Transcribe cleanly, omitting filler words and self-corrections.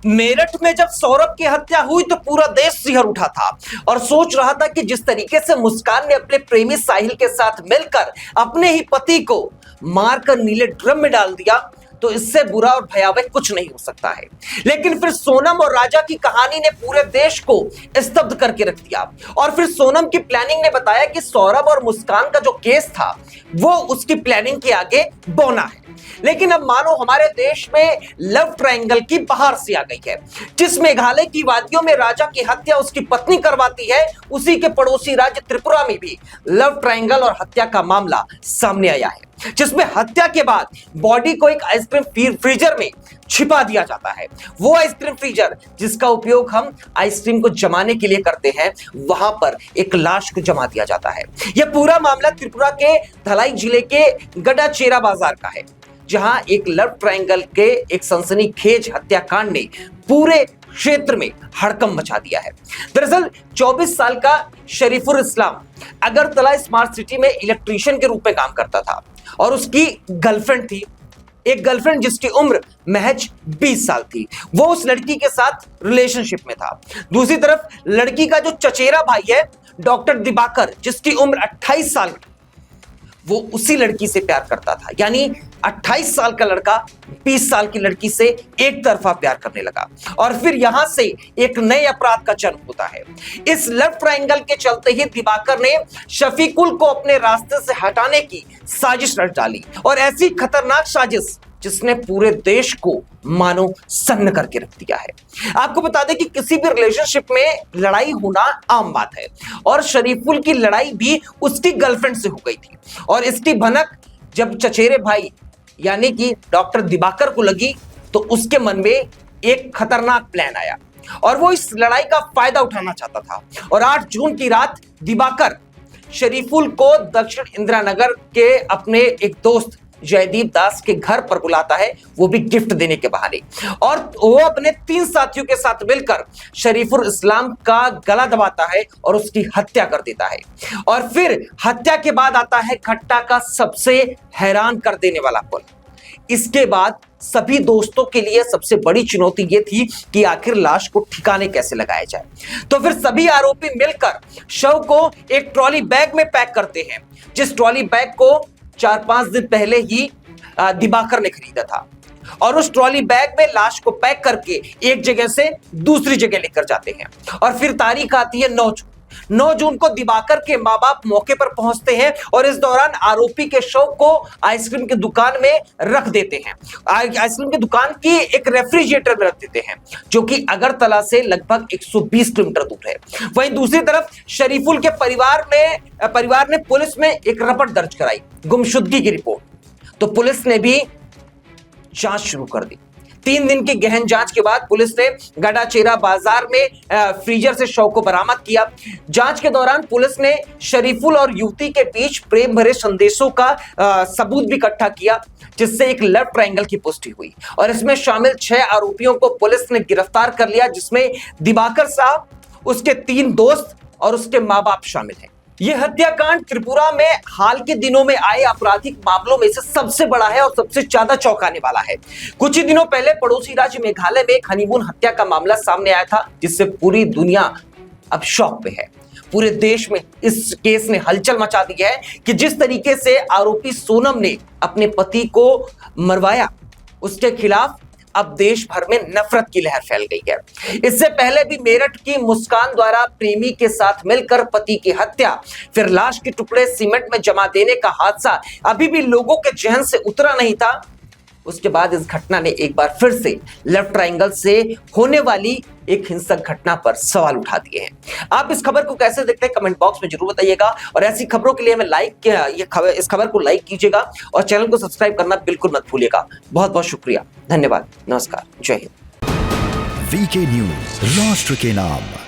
मेरठ में जब सौरभ की हत्या हुई तो पूरा देश सिहर उठा था और सोच रहा था कि जिस तरीके से मुस्कान ने अपने प्रेमी साहिल के साथ मिलकर अपने ही पति को मारकर नीले ड्रम में डाल दिया तो इससे बुरा और भयावह कुछ नहीं हो सकता है। लेकिन फिर सोनम और राजा की कहानी ने पूरे देश को स्तब्ध करके रख दिया और फिर सोनम की प्लानिंग ने बताया कि सौरभ और मुस्कान का जो केस था वो उसकी प्लानिंग के आगे बौना है। लेकिन अब मानो हमारे देश में लव ट्रायंगल की बहार सी आ गई है। जिस मेघालय की वादियों में राजा की हत्या उसकी पत्नी करवाती है, उसी के पड़ोसी राज्य त्रिपुरा में भी लव ट्रायंगल और हत्या का मामला सामने आया है, जिसमें हत्या के बाद बॉडी को एक आइसक्रीम फ्रीजर में छिपा दिया जाता है। वो आइसक्रीम फ्रीजर जिसका उपयोग हम आइसक्रीम को जमाने के लिए करते हैं, वहां पर एक लाश को जमा दिया जाता है। यह पूरा मामला त्रिपुरा के धलाई जिले के गडाचेरा बाजार का है, जहां एक लव ट्रायंगल के एक सनसनीखेज हत्याकांड ने पूरे क्षेत्र में हड़कंप मचा दिया है। दरअसल 24 साल का शरीफुल इस्लाम अगरतला स्मार्ट सिटी में इलेक्ट्रीशियन के रूप में काम करता था और उसकी गर्लफ्रेंड थी, एक गर्लफ्रेंड जिसकी उम्र महज 20 साल थी। वो उस लड़की के साथ रिलेशनशिप में था। दूसरी तरफ लड़की का जो चचेरा भाई है डॉक्टर दिबाकर, जिसकी उम्र 28 साल, वो उसी लड़की से प्यार करता था। यानी 28 साल का लड़का 20 साल की लड़की से एक तरफा प्यार करने लगा और फिर यहां से एक नए अपराध का जन्म होता है। इस लव ट्रायंगल के चलते ही दिबाकर ने शफीकुल को अपने रास्ते से हटाने की साजिश रच डाली और ऐसी खतरनाक साजिश जिसने पूरे देश को मानो सन्न करके रख दिया है। आपको बता दें कि किसी भी रिलेशनशिप में लड़ाई होना आम बात है और शरीफुल की लड़ाई भी उसकी गर्लफ्रेंड से हो गई थी और इसकी भनक जब चचेरे भाई यानी कि डॉक्टर दिबाकर को लगी तो उसके मन में एक खतरनाक प्लान आया और वो इस लड़ाई का फायदा उठाना चाहता था। और 8 जून की रात दिबाकर शरीफुल को दक्षिण इंदिरा नगर के अपने एक दोस्त जयदीप दास के घर पर बुलाता है, वो भी गिफ्ट देने के बहाने, और वो अपने 3 साथियों के साथ मिलकर शरीफुल इस्लाम का गला दबाता है और उसकी हत्या कर देता है। और फिर हत्या के बाद आता है घटना का सबसे हैरान कर देने वाला पल। इसके बाद सभी दोस्तों के लिए सबसे बड़ी चुनौती यह थी कि आखिर लाश को ठिकाने कैसे लगाया जाए। तो फिर सभी आरोपी मिलकर शव को एक ट्रॉली बैग में पैक करते हैं, जिस ट्रॉली बैग को 4-5 दिन पहले ही दिबाकर ने खरीदा था और उस ट्रॉली बैग में लाश को पैक करके एक जगह से दूसरी जगह लेकर जाते हैं। और फिर तारीख आती है 9 जून को दिबाकर के माँ बाप मौके पर पहुंचते हैं और इस दौरान आरोपी के शव को आइसक्रीम की दुकान में रख देते हैं। आइसक्रीम की दुकान की एक रेफ्रिजरेटर में रख देते हैं, जो कि अगरतला से लगभग 120 किलोमीटर दूर है। वहीं दूसरी तरफ शरीफुल के परिवार ने पुलिस में एक रिपोर्ट दर्ज कराई, गुमशुदगी की रिपोर्ट। तो पुलिस ने भी जांच शुरू कर दी। 3 दिन की गहन जांच के बाद पुलिस ने गडाचेरा बाजार में फ्रीजर से शव को बरामद किया। जांच के दौरान पुलिस ने शरीफुल और युवती के बीच प्रेम भरे संदेशों का सबूत भी इकट्ठा किया, जिससे एक लव ट्रायंगल की पुष्टि हुई और इसमें शामिल 6 आरोपियों को पुलिस ने गिरफ्तार कर लिया, जिसमें दिबाकर साहब, उसके 3 दोस्त और उसके माँ बाप शामिल हैं। यह हत्याकांड त्रिपुरा में हाल के दिनों में आए आपराधिक मामलों में से सबसे बड़ा है और सबसे ज्यादा चौंकाने वाला है। कुछ ही दिनों पहले पड़ोसी राज्य मेघालय में एक हनीमून हत्या का मामला सामने आया था, जिससे पूरी दुनिया अब शॉक में है। पूरे देश में इस केस ने हलचल मचा दी है कि जिस तरीके से आरोपी सोनम ने अपने पति को मरवाया, उसके खिलाफ अब देश भर में नफरत की लहर फैल गई है। इससे पहले भी मेरठ की मुस्कान द्वारा प्रेमी के साथ मिलकर पति की हत्या, फिर लाश के टुकड़े सीमेंट में जमा देने का हादसा अभी भी लोगों के जहन से उतरा नहीं था। उसके बाद इस घटना ने एक बार फिर से लव ट्रायंगल से होने वाली एक हिंसक घटना पर सवाल उठा दिए हैं। आप इस खबर को कैसे देखते हैं कमेंट बॉक्स में जरूर बताइएगा और ऐसी खबरों के लिए हमें इस खबर को लाइक कीजिएगा और चैनल को सब्सक्राइब करना बिल्कुल मत भूलिएगा। बहुत बहुत शुक्रिया, धन्यवाद, नमस्कार, जय हिंद। वीके न्यूज, राष्ट्र के नाम।